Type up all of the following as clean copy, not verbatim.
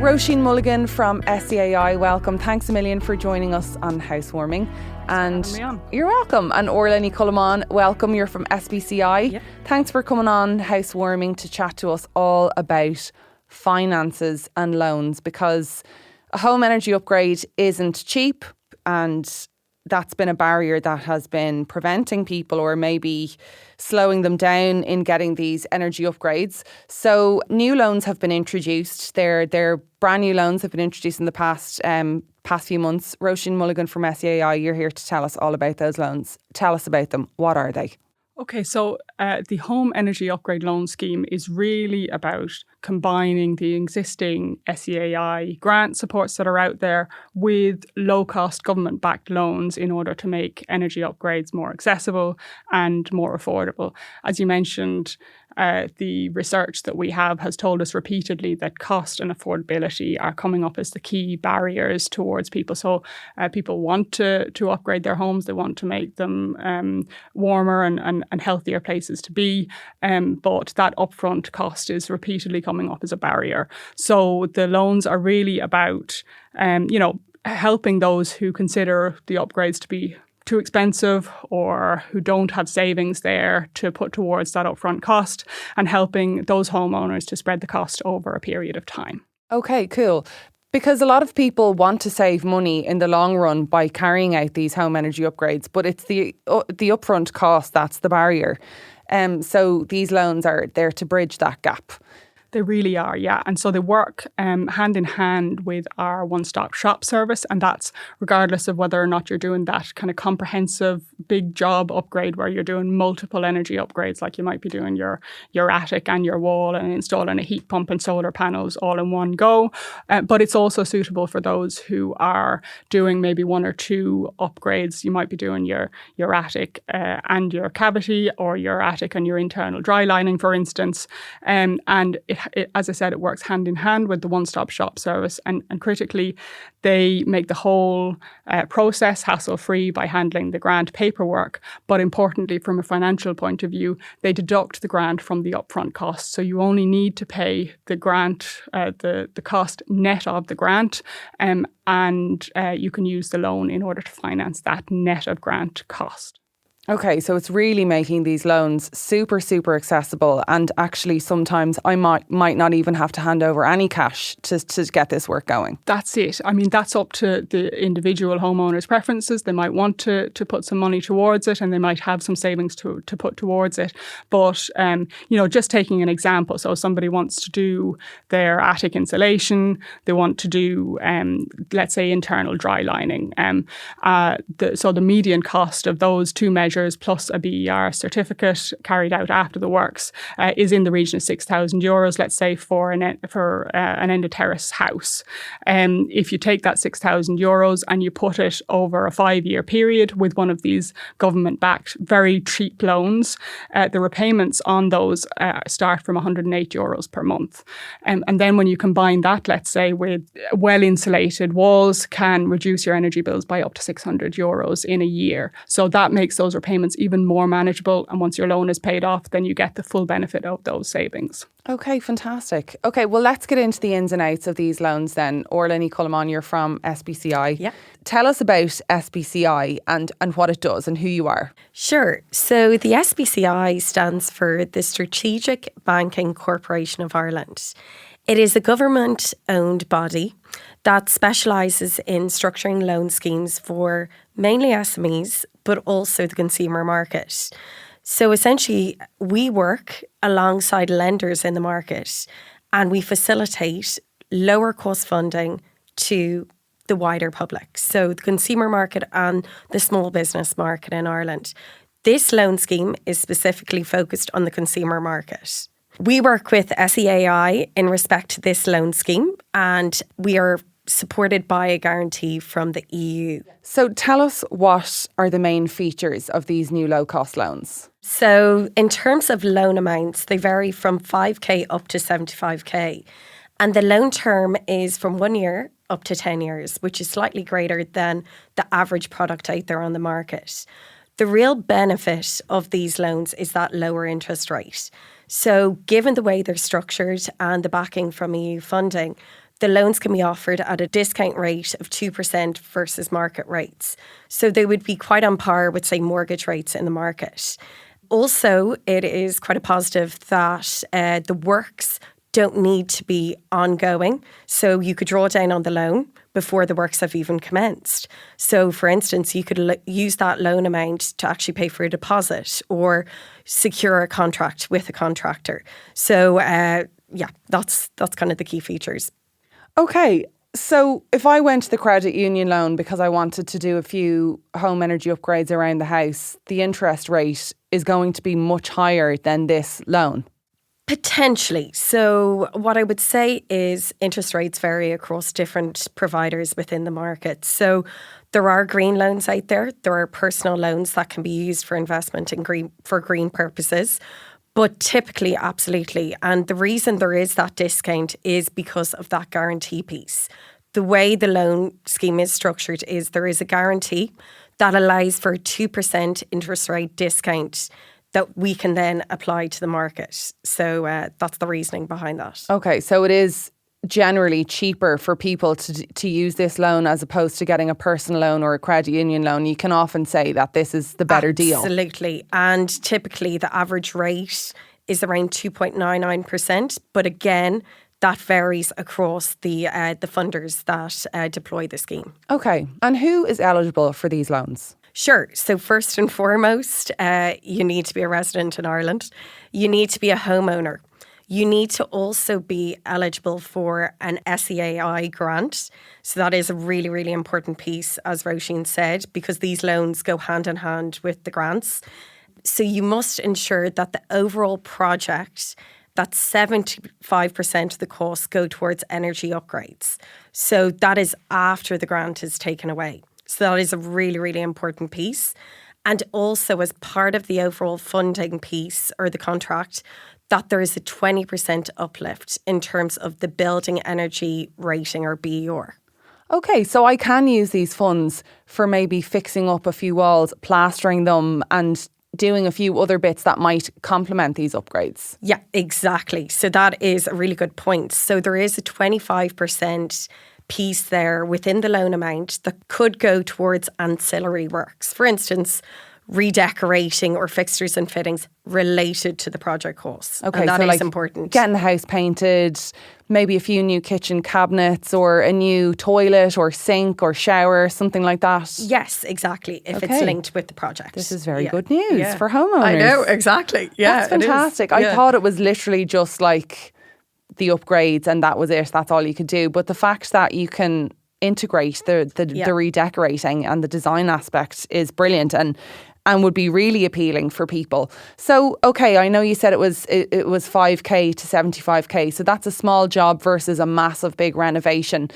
Roisin Mulligan from SEAI, welcome. Thanks a million for joining us on Housewarming. And you're welcome. And Orla and Cholmáin, welcome. You're from SBCI. Yep. Thanks for coming on Housewarming to chat to us all about finances and loans, because a home energy upgrade isn't cheap, and that's been a barrier that has been preventing people or maybe slowing them down in getting these energy upgrades. So new loans have been introduced. They're brand new loans have been introduced in the past few months. Roisin Mulligan from SEAI, you're here to tell us all about those loans. Tell us about them. What are they? Okay, so the Home Energy Upgrade Loan Scheme is really about combining the existing SEAI grant supports that are out there with low-cost government-backed loans in order to make energy upgrades more accessible and more affordable. As you mentioned, the research that we have has told us repeatedly that cost and affordability are coming up as the key barriers towards people. So people want to upgrade their homes. They want to make them warmer and healthier places to be. But that upfront cost is repeatedly coming up as a barrier. So the loans are really about, helping those who consider the upgrades to be too expensive or who don't have savings there to put towards that upfront cost, and helping those homeowners to spread the cost over a period of time. Okay, cool. Because a lot of people want to save money in the long run by carrying out these home energy upgrades, but it's the upfront cost that's the barrier. So these loans are there to bridge that gap. They really are, yeah. And so they work hand in hand with our one-stop shop service. And that's regardless of whether or not you're doing that kind of comprehensive big job upgrade where you're doing multiple energy upgrades, like you might be doing your attic and your wall and installing a heat pump and solar panels all in one go. But it's also suitable for those who are doing maybe one or two upgrades. You might be doing your attic and your cavity, or your attic and your internal dry lining, for instance. And it, as I said, it works hand in hand with the one-stop shop service, and critically, they make the whole process hassle-free by handling the grant paperwork. But importantly, from a financial point of view, they deduct the grant from the upfront cost. So you only need to pay the grant, the cost net of the grant, and you can use the loan in order to finance that net of grant cost. Okay, so it's really making these loans super, super accessible, and actually sometimes I might not even have to hand over any cash to get this work going. That's it. I mean, that's up to the individual homeowner's preferences. They might want to put some money towards it, and they might have some savings to put towards it. But, just taking an example, so somebody wants to do their attic insulation, they want to do, let's say, internal dry lining. So the median cost of those two measures plus a BER certificate carried out after the works is in the region of €6,000, let's say, for an end of terrace house. If you take that €6,000 and you put it over a 5-year period with one of these government-backed, very cheap loans, the repayments on those start from €108 per month. And then when you combine that, let's say, with well-insulated walls, can reduce your energy bills by up to €600 in a year. So that makes those repayments even more manageable. And once your loan is paid off, then you get the full benefit of those savings. Okay, fantastic. Okay, well, let's get into the ins and outs of these loans then. Orla and Cholmáin, you're from SBCI. Yeah. Tell us about SBCI and what it does and who you are. Sure. So the SBCI stands for the Strategic Banking Corporation of Ireland. It is a government-owned body that specialises in structuring loan schemes for mainly SMEs, but also the consumer market. So essentially, we work alongside lenders in the market, and we facilitate lower cost funding to the wider public, so the consumer market and the small business market in Ireland. This loan scheme is specifically focused on the consumer market. We work with SEAI in respect to this loan scheme, and we are supported by a guarantee from the EU. So tell us, what are the main features of these new low-cost loans? So in terms of loan amounts, they vary from 5k up to 75k. And the loan term is from 1 year up to 10 years, which is slightly greater than the average product out there on the market. The real benefit of these loans is that lower interest rate. So given the way they're structured and the backing from EU funding, the loans can be offered at a discount rate of 2% versus market rates. So they would be quite on par with, say, mortgage rates in the market. Also, it is quite a positive that the works don't need to be ongoing. So you could draw down on the loan before the works have even commenced. So, for instance, you could use that loan amount to actually pay for a deposit or secure a contract with a contractor. So, that's kind of the key features. Okay, so if I went to the credit union loan because I wanted to do a few home energy upgrades around the house, the interest rate is going to be much higher than this loan. Potentially. So what I would say is interest rates vary across different providers within the market. So there are green loans out there. There are personal loans that can be used for investment in green purposes. But typically, absolutely. And the reason there is that discount is because of that guarantee piece. The way the loan scheme is structured is there is a guarantee that allows for a 2% interest rate discount that we can then apply to the market. So that's the reasoning behind that. Okay, so it is generally cheaper for people to use this loan as opposed to getting a personal loan or a credit union loan. You can often say that this is the better deal. Absolutely. And typically the average rate is around 2.99%. But again, that varies across the funders that deploy the scheme. Okay, and who is eligible for these loans? Sure. So first and foremost, you need to be a resident in Ireland. You need to be a homeowner. You need to also be eligible for an SEAI grant. So that is a really, really important piece, as Roisin said, because these loans go hand in hand with the grants. So you must ensure that the overall project, that 75% of the costs go towards energy upgrades. So that is after the grant is taken away. So that is a really, really important piece. And also as part of the overall funding piece or the contract, that there is a 20% uplift in terms of the building energy rating or BER. Okay, so I can use these funds for maybe fixing up a few walls, plastering them and doing a few other bits that might complement these upgrades. Yeah, exactly. So that is a really good point. So there is a 25% piece there within the loan amount that could go towards ancillary works. For instance, redecorating or fixtures and fittings related to the project costs. Okay, and that so is like important. Getting the house painted, maybe a few new kitchen cabinets or a new toilet or sink or shower, something like that. Yes, exactly, if it's linked with the project. This is very good news for homeowners. I know, exactly. Yeah, that's fantastic. I thought it was literally just like the upgrades and that was it. That's all you could do. But the fact that you can integrate the redecorating and the design aspect is brilliant and would be really appealing for people. So, okay, I know you said it was 5k to 75k. So that's a small job versus a massive big renovation.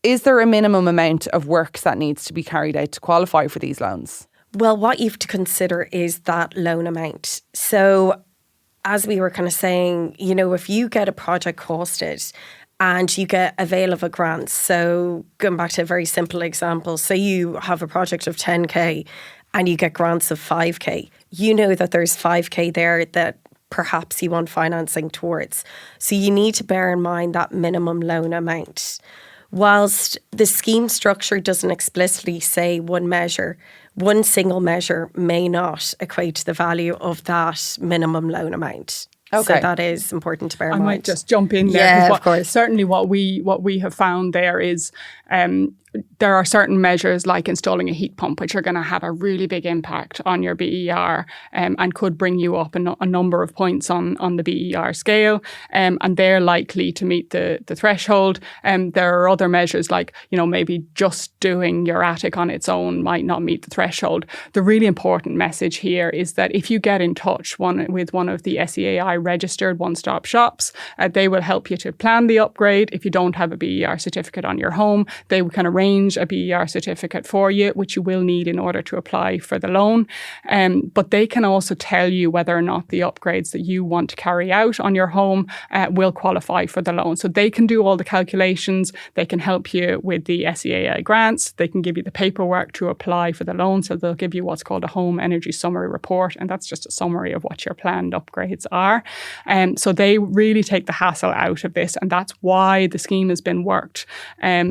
Is there a minimum amount of works that needs to be carried out to qualify for these loans? Well, what you have to consider is that loan amount. So as we were kind of saying, you know, if you get a project costed and you get available grants, so going back to a very simple example, say you have a project of 10k and you get grants of 5k, you know that there's 5k there that perhaps you want financing towards. So you need to bear in mind that minimum loan amount. Whilst the scheme structure doesn't explicitly say one single measure may not equate to the value of that minimum loan amount. Okay. So that is important to bear in mind. I might just jump in there. Yeah, of course. Certainly what we have found there is there are certain measures like installing a heat pump which are going to have a really big impact on your BER and could bring you up a number of points on the BER scale, and they're likely to meet the threshold. There are other measures like, you know, maybe just doing your attic on its own might not meet the threshold. The really important message here is that if you get in touch with one of the SEAI registered one-stop shops, they will help you to plan the upgrade. If you don't have a BER certificate on your home, they can arrange arrange a BER certificate for you, which you will need in order to apply for the loan. But they can also tell you whether or not the upgrades that you want to carry out on your home will qualify for the loan. So they can do all the calculations. They can help you with the SEAI grants. They can give you the paperwork to apply for the loan. So they'll give you what's called a home energy summary report. And that's just a summary of what your planned upgrades are. So they really take the hassle out of this. And that's why the scheme has been worked,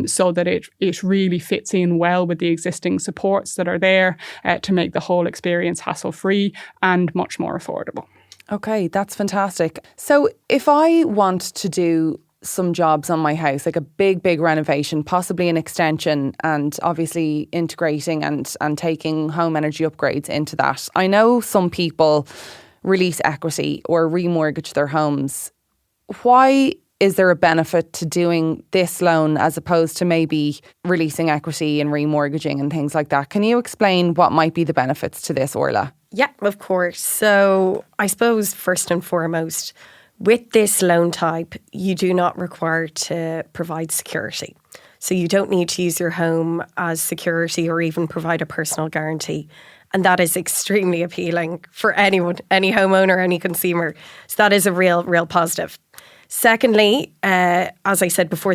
so that it really fits in well with the existing supports that are there to make the whole experience hassle-free and much more affordable. Okay, that's fantastic. So if I want to do some jobs on my house, like a big renovation, possibly an extension, and obviously integrating and taking home energy upgrades into that, I know some people release equity or remortgage their homes. Why is there a benefit to doing this loan as opposed to maybe releasing equity and remortgaging and things like that? Can you explain what might be the benefits to this, Orla? Yeah, of course. So I suppose first and foremost, with this loan type, you do not require to provide security. So you don't need to use your home as security or even provide a personal guarantee. And that is extremely appealing for anyone, any homeowner, any consumer. So that is a real positive. Secondly, as I said before,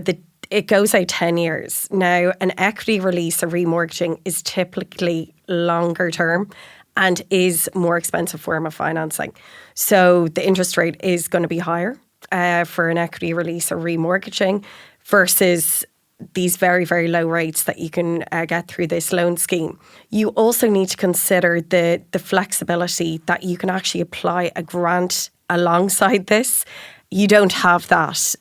it goes out 10 years. Now, an equity release or remortgaging is typically longer term and is more expensive form of financing. So the interest rate is going to be higher for an equity release or remortgaging versus these very low rates that you can get through this loan scheme. You also need to consider the flexibility that you can actually apply a grant alongside this. You don't have that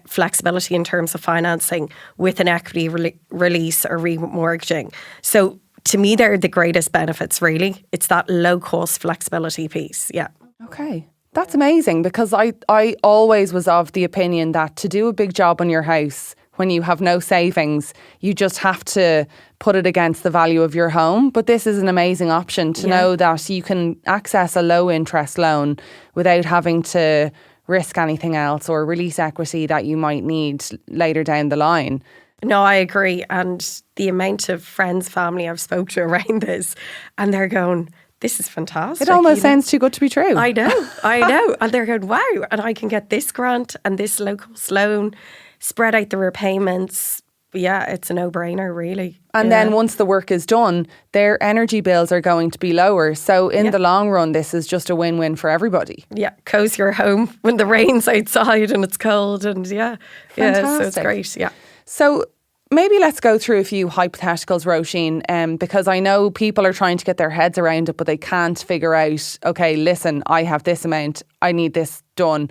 flexibility in terms of financing with an equity release or remortgaging. So to me, they're the greatest benefits, really. It's that low-cost flexibility piece, yeah. Okay. That's amazing, because I always was of the opinion that to do a big job on your house when you have no savings, you just have to put it against the value of your home. But this is an amazing option to know that you can access a low-interest loan without having to risk anything else or release equity that you might need later down the line. No, I agree. And the amount of friends, family I've spoke to around this, and they're going, this is fantastic. It almost sounds too good to be true. I know. And they're going, wow, and I can get this grant and this low-cost loan, spread out the repayments. Yeah, it's a no-brainer, really. And then once the work is done, their energy bills are going to be lower. So in the long run, this is just a win-win for everybody. Yeah, cozy your home when the rain's outside and it's cold, and so it's great. Yeah. So maybe let's go through a few hypotheticals, Roisin, because I know people are trying to get their heads around it, but they can't figure out, okay, listen, I have this amount, I need this done.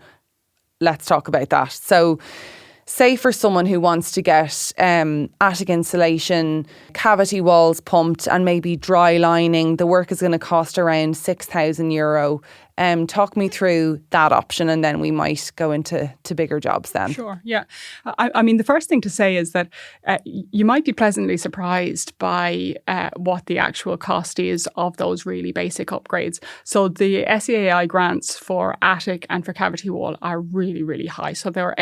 Let's talk about that. So say for someone who wants to get attic insulation, cavity walls pumped and maybe dry lining, the work is going to cost around €6,000. Talk me through that option, and then we might go into bigger jobs then. Sure, yeah. I mean, the first thing to say is that you might be pleasantly surprised by what the actual cost is of those really basic upgrades. So the SEAI grants for attic and for cavity wall are really high. So they're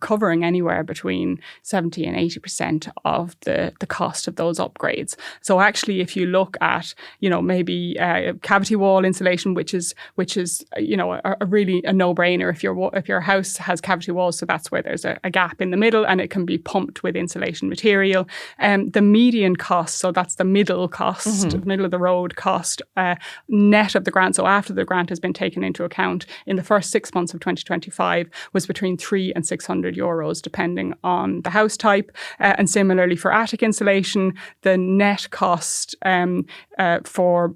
covering anywhere between 70 and 80% of the cost of those upgrades. So actually, if you look at, maybe cavity wall insulation, which is a really a no-brainer if your house has cavity walls, so that's where there's a gap in the middle and it can be pumped with insulation material. The median cost, so that's the middle cost, middle of the road cost, net of the grant, so after the grant has been taken into account in the first 6 months of 2025, was between €300 and €600, depending on the house type. And similarly for attic insulation, the net cost for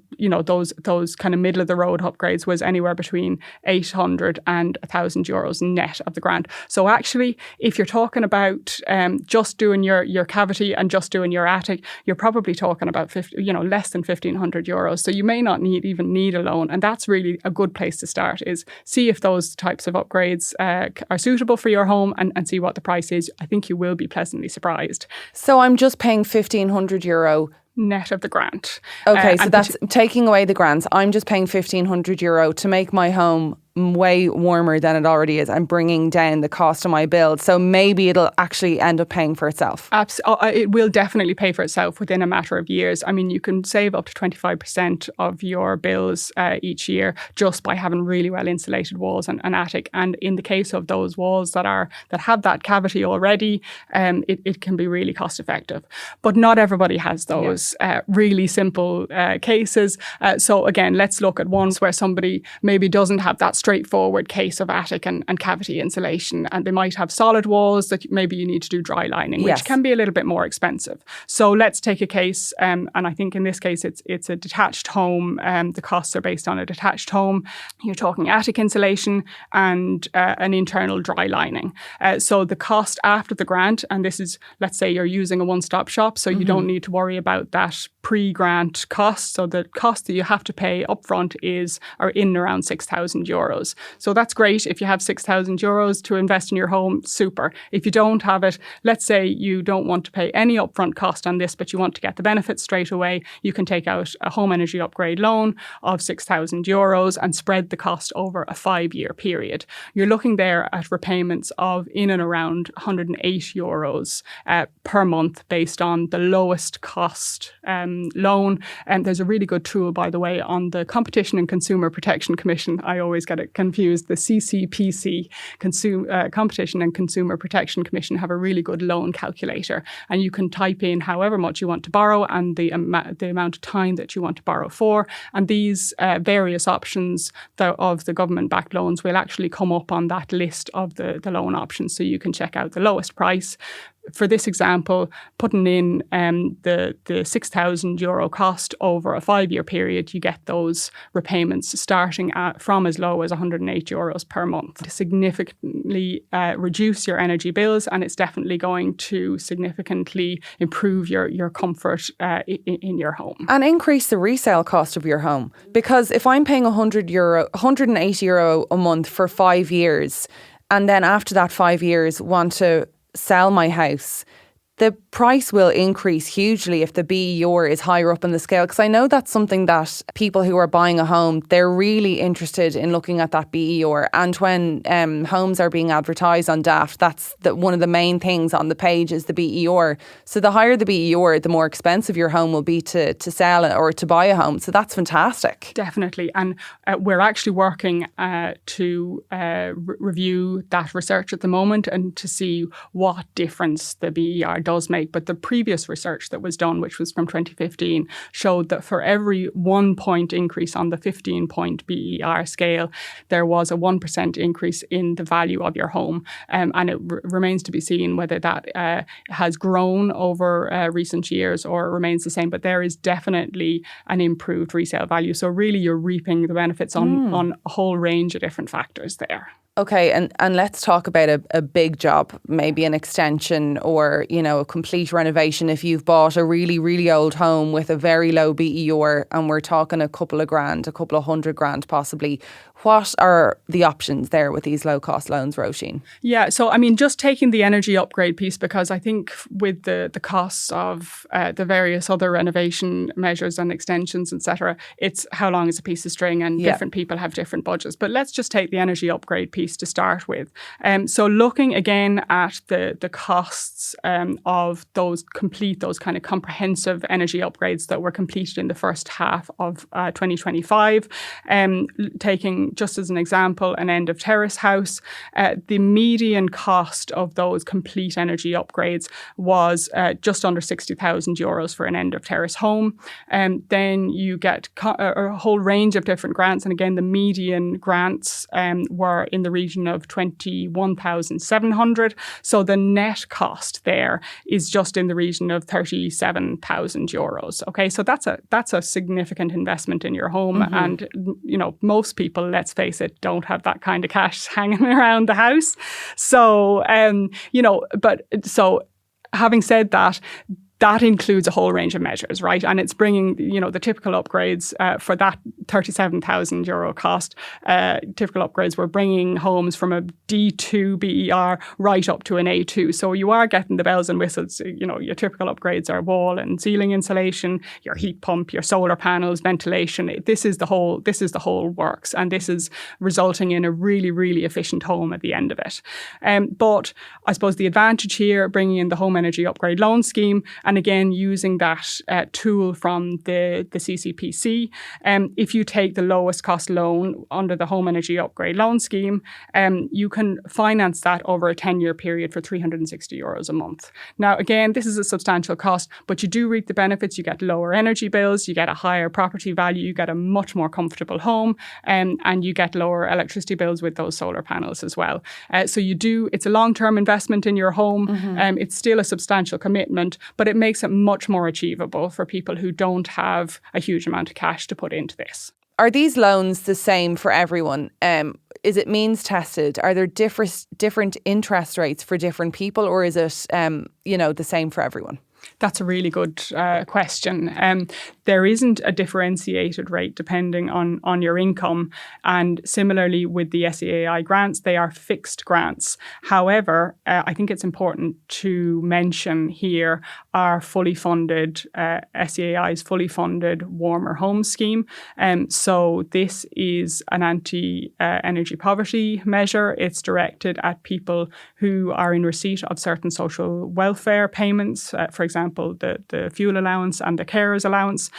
those kind of middle of the road upgrades was anywhere between €800 and €1,000 net of the grant. So actually, if you're talking about just doing your cavity and just doing your attic, you're probably talking about less than €1,500. So you may not even need a loan, and that's really a good place to start. Is see if those types of upgrades are suitable for your home, and see what the price is. I think you will be pleasantly surprised. So I'm just paying €1,500 net of the grant. Okay, so that's taking away the grants. I'm just paying €1,500 to make my home way warmer than it already is. I'm bringing down the cost of my bill. So maybe it'll actually end up paying for itself. It will definitely pay for itself within a matter of years. I mean, you can save up to 25% of your bills each year just by having really well insulated walls and an attic. And in the case of those walls that have that cavity already, it can be really cost effective. But not everybody has those really simple cases. So again, let's look at ones where somebody maybe doesn't have that straightforward case of attic and cavity insulation, and they might have solid walls that maybe you need to do dry lining, which can be a little bit more expensive. So let's take a case, and I think in this case it's a detached home. The costs are based on a detached home. You're talking attic insulation and an internal dry lining. So the cost after the grant, and this is, let's say you're using a one-stop shop, so you don't need to worry about that pre-grant cost. So the cost that you have to pay upfront are in around €6,000. So that's great. If you have €6,000 to invest in your home, super. If you don't have it, let's say you don't want to pay any upfront cost on this, but you want to get the benefits straight away, you can take out a home energy upgrade loan of €6,000 and spread the cost over a 5-year period. You're looking there at repayments of in and around €108 per month based on the lowest cost loan. And there's a really good tool, by the way, on the Competition and Consumer Protection Commission. I always get it confused. The CCPC, Competition and Consumer Protection Commission, have a really good loan calculator, and you can type in however much you want to borrow and the amount of time that you want to borrow for. And these various options of the government-backed loans will actually come up on that list of the loan options, so you can check out the lowest price. For this example, putting in the €6,000 cost over a 5-year period, you get those repayments starting from as low as €108 per month to significantly reduce your energy bills, and it's definitely going to significantly improve your comfort in your home. And increase the resale cost of your home. Because if I'm paying €180 a month for 5 years, and then after that 5 years want to sell my house, the price will increase hugely if the BER is higher up in the scale. Because I know that's something that people who are buying a home, they're really interested in looking at that BER. And when homes are being advertised on Daft, that's one of the main things on the page is the BER. So the higher the BER, the more expensive your home will be to sell or to buy a home. So that's fantastic. Definitely. And we're actually working to review that research at the moment and to see what difference the BER does make. But the previous research that was done, which was from 2015, showed that for every 1 point increase on the 15-point BER scale, there was a 1% increase in the value of your home. And it remains to be seen whether that has grown over recent years or remains the same. But there is definitely an improved resale value. So really you're reaping the benefits on a whole range of different factors there. Okay, and let's talk about a big job, maybe an extension or, a complete renovation. If you've bought a really, really old home with a very low BER and we're talking a couple of $100,000 possibly, what are the options there with these low-cost loans, Roisin? Yeah, so I mean, just taking the energy upgrade piece, because I think with the costs of the various other renovation measures and extensions, etc., it's how long is a piece of string, and different people have different budgets. But let's just take the energy upgrade piece to start with. So looking again at the costs of those kind of comprehensive energy upgrades that were completed in the first half of 2025, taking just as an example, an end of terrace house, the median cost of those complete energy upgrades was just under €60,000 for an end of terrace home. Then you get a whole range of different grants. And again, the median grants were in the region of €21,700. So the net cost there is just in the region of €37,000. Okay, so that's a significant investment in your home. Mm-hmm. And, most people, let's face it, don't have that kind of cash hanging around the house. So, so having said that, that includes a whole range of measures, right? And it's bringing, the typical upgrades for that €37,000 cost. Typical upgrades, we're bringing homes from a D2 BER right up to an A2. So you are getting the bells and whistles. Your typical upgrades are wall and ceiling insulation, your heat pump, your solar panels, ventilation. This is the whole works, and this is resulting in a really, really efficient home at the end of it. But I suppose the advantage here, bringing in the home energy upgrade loan scheme, and again using that tool from the CCPC. If you take the lowest cost loan under the home energy upgrade loan scheme, you can finance that over a 10-year period for €360 a month. Now, again, this is a substantial cost, but you do reap the benefits. You get lower energy bills, you get a higher property value, you get a much more comfortable home, and you get lower electricity bills with those solar panels as well. So it's a long-term investment in your home. It's still a substantial commitment, but it makes it much more achievable for people who don't have a huge amount of cash to put into this. Are these loans the same for everyone? Is it means tested? Are there different interest rates for different people, or is it the same for everyone? That's a really good question. There isn't a differentiated rate depending on your income. And similarly with the SEAI grants, they are fixed grants. However, I think it's important to mention here our fully funded, SEAI's fully funded warmer home scheme. So this is an anti-energy poverty measure. It's directed at people who are in receipt of certain social welfare payments, for example, the fuel allowance and the carers allowance.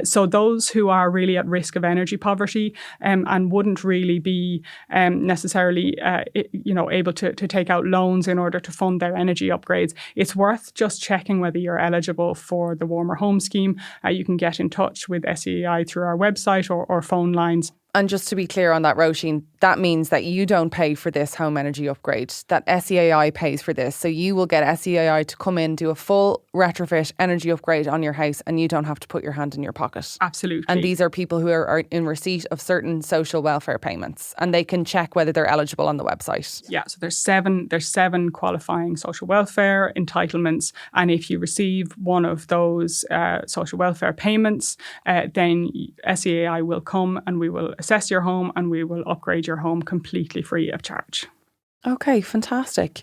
So those who are really at risk of energy poverty and wouldn't really be necessarily able to take out loans in order to fund their energy upgrades, it's worth just checking whether you're eligible for the warmer home scheme. You can get in touch with SEAI through our website or phone lines. And just to be clear on that, Roisin, that means that you don't pay for this home energy upgrade, that SEAI pays for this. So you will get SEAI to come in, do a full retrofit energy upgrade on your house, and you don't have to put your hand in your pocket. Absolutely. And these are people who are in receipt of certain social welfare payments, and they can check whether they're eligible on the website. Yeah, so there's seven qualifying social welfare entitlements, and if you receive one of those social welfare payments, then SEAI will come and we will assess your home and we will upgrade your home completely free of charge. Okay, fantastic.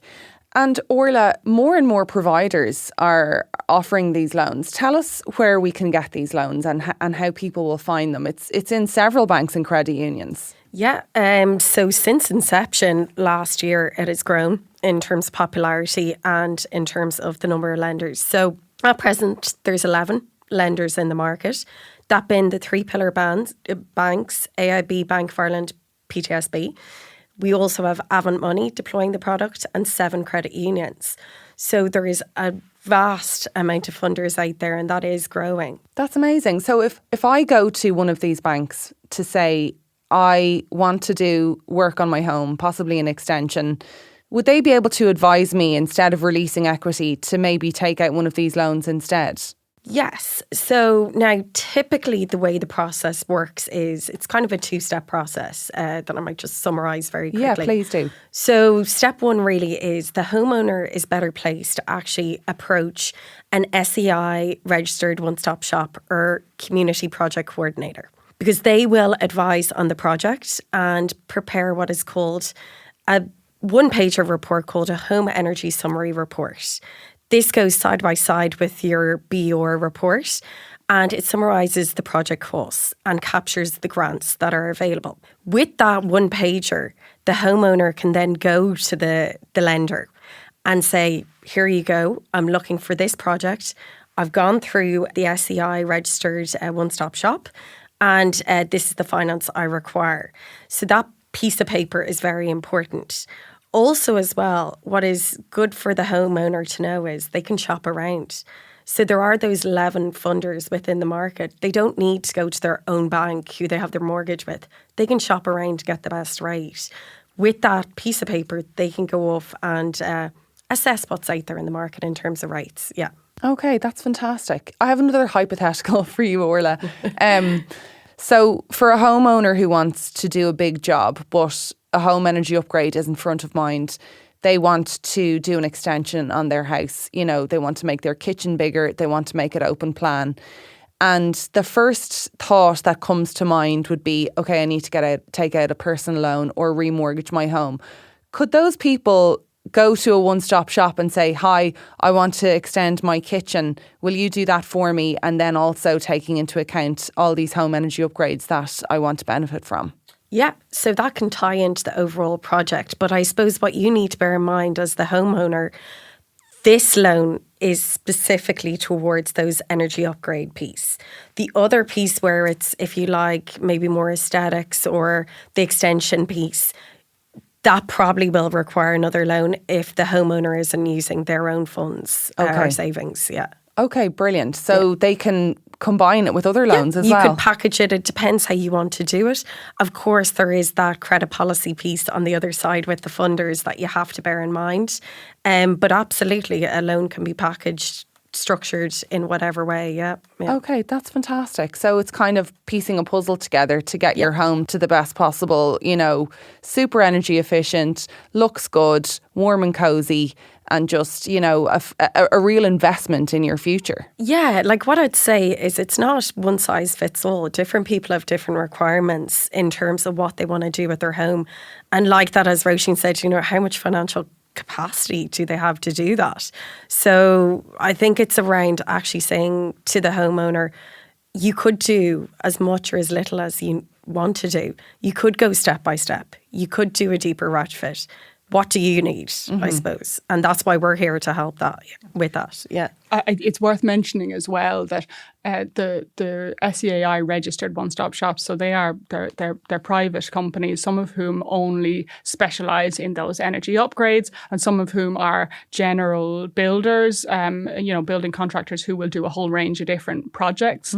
And Orla, more and more providers are offering these loans. Tell us where we can get these loans and how people will find them. It's in several banks and credit unions. Yeah, so since inception last year, it has grown in terms of popularity and in terms of the number of lenders. So at present, there's 11 lenders in the market. That being the three pillar banks, AIB, Bank of Ireland, PTSB. We also have Avant Money deploying the product and 7 credit unions. So there is a vast amount of funders out there, and that is growing. That's amazing. So if I go to one of these banks to say, I want to do work on my home, possibly an extension, would they be able to advise me, instead of releasing equity, to maybe take out one of these loans instead? Yes. So now typically the way the process works is it's kind of a 2-step process that I might just summarise very quickly. Yeah, please do. So step 1 really is the homeowner is better placed to actually approach an SEI registered one-stop shop or community project coordinator, because they will advise on the project and prepare what is called a one-pager report called a home energy summary report. This goes side by side with your BER report, and it summarises the project costs and captures the grants that are available. With that one pager, the homeowner can then go to the lender and say, here you go, I'm looking for this project. I've gone through the SEI registered one-stop shop, and this is the finance I require. So that piece of paper is very important. Also as well, what is good for the homeowner to know is they can shop around. So there are those 11 funders within the market. They don't need to go to their own bank who they have their mortgage with. They can shop around to get the best rate. With that piece of paper, they can go off and assess what's out there in the market in terms of rates. Yeah. Okay, that's fantastic. I have another hypothetical for you, Orla. So for a homeowner who wants to do a big job, but a home energy upgrade isn't front of mind, they want to do an extension on their house. You know, they want to make their kitchen bigger. They want to make it open plan. And the first thought that comes to mind would be, okay, I need to take out a personal loan or remortgage my home. Could those people go to a one-stop shop and say, hi, I want to extend my kitchen. Will you do that for me? And then also taking into account all these home energy upgrades that I want to benefit from. Yeah, so that can tie into the overall project. But I suppose what you need to bear in mind as the homeowner, this loan is specifically towards those energy upgrade piece. The other piece where it's, if you like, maybe more aesthetics or the extension piece, that probably will require another loan if the homeowner isn't using their own funds or savings. Yeah. Okay, brilliant. So they can combine it with other loans as well. You could package it. It depends how you want to do it. Of course, there is that credit policy piece on the other side with the funders that you have to bear in mind. But absolutely, a loan can be packaged, structured in whatever way. Yeah. Okay, that's fantastic. So it's kind of piecing a puzzle together to get your home to the best possible, you know, super energy efficient, looks good, warm and cozy, and just, you know, a real investment in your future. Yeah, like what I'd say is it's not one size fits all. Different people have different requirements in terms of what they want to do with their home. And like that, as Roisin said, you know, how much financial capacity do they have to do that? So I think it's around actually saying to the homeowner, you could do as much or as little as you want to do. You could go step by step. You could do a deeper retrofit. What do you need, I suppose? And that's why we're here to help that with that. Yeah. It's worth mentioning as well that the SEAI registered one-stop shops, so they're private companies, some of whom only specialise in those energy upgrades, and some of whom are general builders, building contractors who will do a whole range of different projects.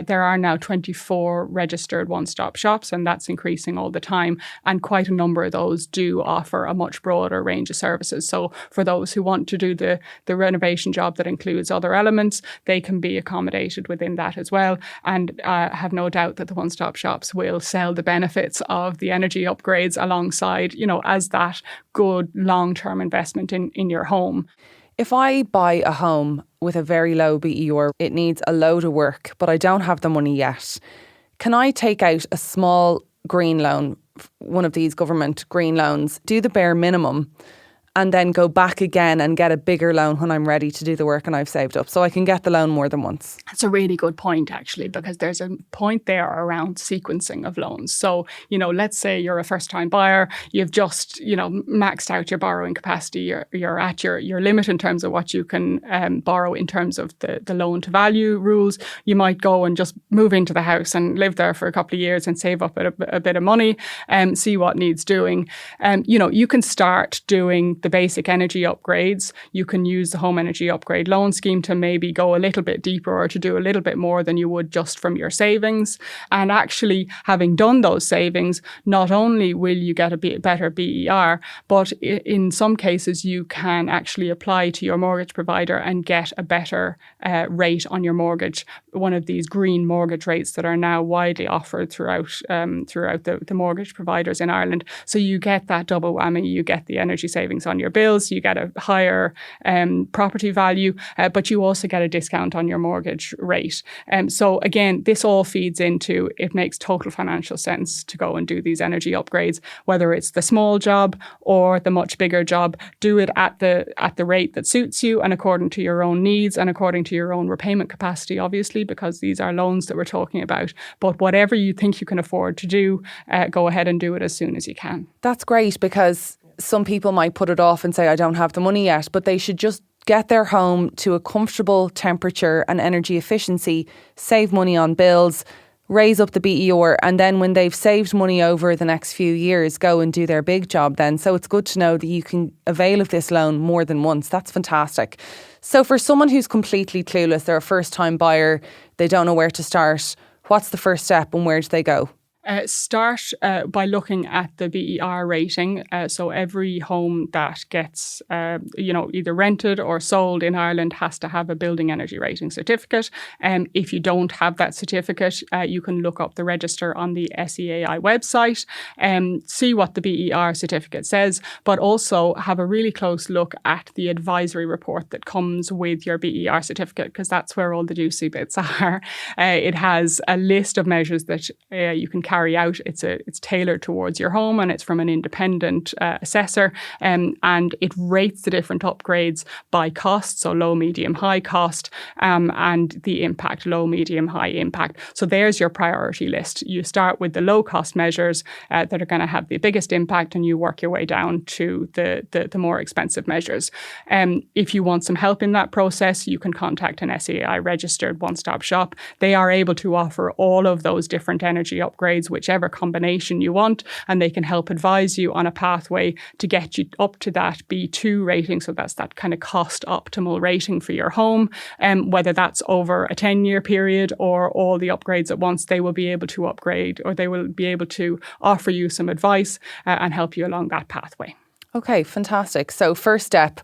There are now 24 registered one-stop shops, and that's increasing all the time. And quite a number of those do offer a much broader range of services. So for those who want to do the renovation job that includes other elements, they can be accommodated within that as well. And have no doubt that the one-stop shops will sell the benefits of the energy upgrades alongside, you know, as that good long-term investment in your home. If I buy a home with a very low BER, it needs a load of work, but I don't have the money yet, can I take out a small green loan, one of these government green loans, do the bare minimum, and then go back again and get a bigger loan when I'm ready to do the work and I've saved up? So I can get the loan more than once. That's a really good point, actually, because there's a point there around sequencing of loans. So, you know, let's say you're a first-time buyer, you've just, you know, maxed out your borrowing capacity, you're at your limit in terms of what you can borrow in terms of the loan-to-value rules. You might go and just move into the house and live there for a couple of years and save up a bit of money and see what needs doing. You know, you can start doing the basic energy upgrades. You can use the home energy upgrade loan scheme to maybe go a little bit deeper or to do a little bit more than you would just from your savings. And actually, having done those savings, not only will you get a better BER, but in some cases you can actually apply to your mortgage provider and get a better rate on your mortgage. One of these green mortgage rates that are now widely offered throughout the mortgage providers in Ireland. So you get that double whammy. You get the energy savings on your bills, you get a higher property value, but you also get a discount on your mortgage rate. So again, this all feeds into, it makes total financial sense to go and do these energy upgrades, whether it's the small job or the much bigger job. Do it at the rate that suits you and according to your own needs and according to your own repayment capacity, obviously, because these are loans that we're talking about. But whatever you think you can afford to do, go ahead and do it as soon as you can. That's great, because some people might put it off and say, I don't have the money yet, but they should just get their home to a comfortable temperature and energy efficiency, save money on bills, raise up the BER, and then when they've saved money over the next few years, go and do their big job then. So it's good to know that you can avail of this loan more than once. That's fantastic. So for someone who's completely clueless, they're a first-time buyer, they don't know where to start, what's the first step and where do they go? Start by looking at the BER rating. So every home that gets, either rented or sold in Ireland has to have a building energy rating certificate. If you don't have that certificate, you can look up the register on the SEAI website and see what the BER certificate says, but also have a really close look at the advisory report that comes with your BER certificate, because that's where all the juicy bits are. It has a list of measures that you can carry out. It's tailored towards your home, and it's from an independent assessor, and it rates the different upgrades by cost, so low, medium, high cost, and the impact, low, medium, high impact. So there's your priority list. You start with the low cost measures that are going to have the biggest impact, and you work your way down to the more expensive measures. If you want some help in that process, you can contact an SEAI registered one-stop shop. They are able to offer all of those different energy upgrades, whichever combination you want, and they can help advise you on a pathway to get you up to that B2 rating. So that's that kind of cost optimal rating for your home. Whether that's over a 10-year period or all the upgrades at once, they will be able to upgrade, or they will be able to offer you some advice and help you along that pathway. Okay, fantastic. So first step,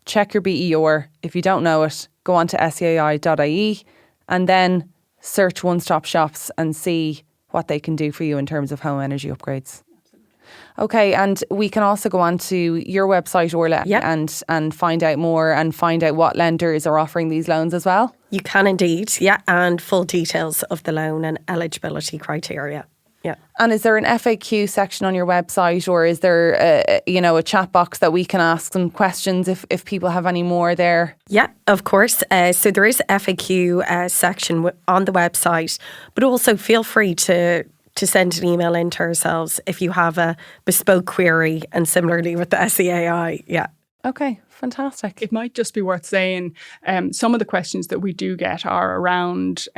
check your BER. If you don't know it, go on to seai.ie and then search one-stop shops and see what they can do for you in terms of home energy upgrades. Okay, and we can also go on to your website, Orla, and find out more and find out what lenders are offering these loans as well? You can indeed, and full details of the loan and eligibility criteria. Yeah. And is there an FAQ section on your website, or is there a chat box that we can ask some questions if people have any more there? Yeah, of course. So there is a FAQ section on the website, but also feel free to send an email in to ourselves if you have a bespoke query, and similarly with the SEAI. Yeah. Okay, fantastic. It might just be worth saying some of the questions that we do get are around,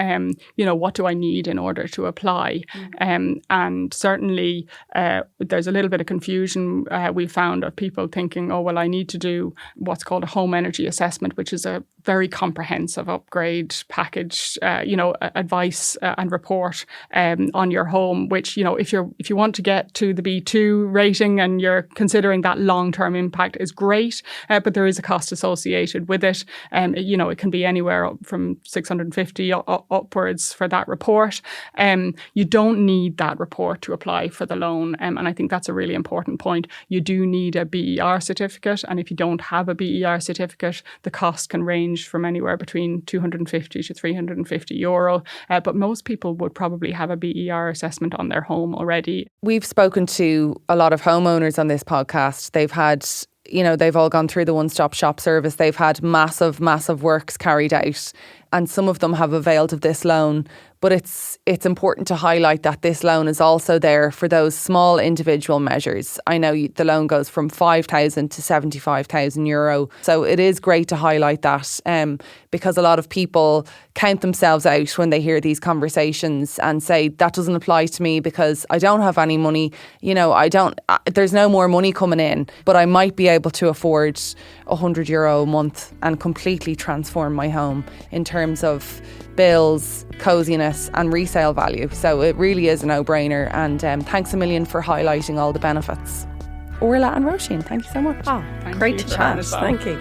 what do I need in order to apply? And certainly there's a little bit of confusion we found of people thinking, oh, well, I need to do what's called a home energy assessment, which is a very comprehensive upgrade package, advice and report on your home, which, if you want to get to the B2 rating and you're considering that long-term impact is great, but there is a cost associated with it. It can be anywhere from $650 upwards for that report. You don't need that report to apply for the loan. And I think that's a really important point. You do need a BER certificate. And if you don't have a BER certificate, the cost can range from anywhere between €250 to €350. But most people would probably have a BER assessment on their home already. We've spoken to a lot of homeowners on this podcast. They've all gone through the one-stop shop service. They've had massive, massive works carried out, and some of them have availed of this loan. But it's important to highlight that this loan is also there for those small individual measures. I know the loan goes from €5,000 to €75,000. So it is great to highlight that because a lot of people count themselves out when they hear these conversations and say, that doesn't apply to me because I don't have any money. There's no more money coming in, but I might be able to afford €100 a month and completely transform my home in terms of bills, coziness and resale value. So it really is a no-brainer, and thanks a million for highlighting all the benefits. Orla and Roisin, thank you so much. Great to chat. Thank you.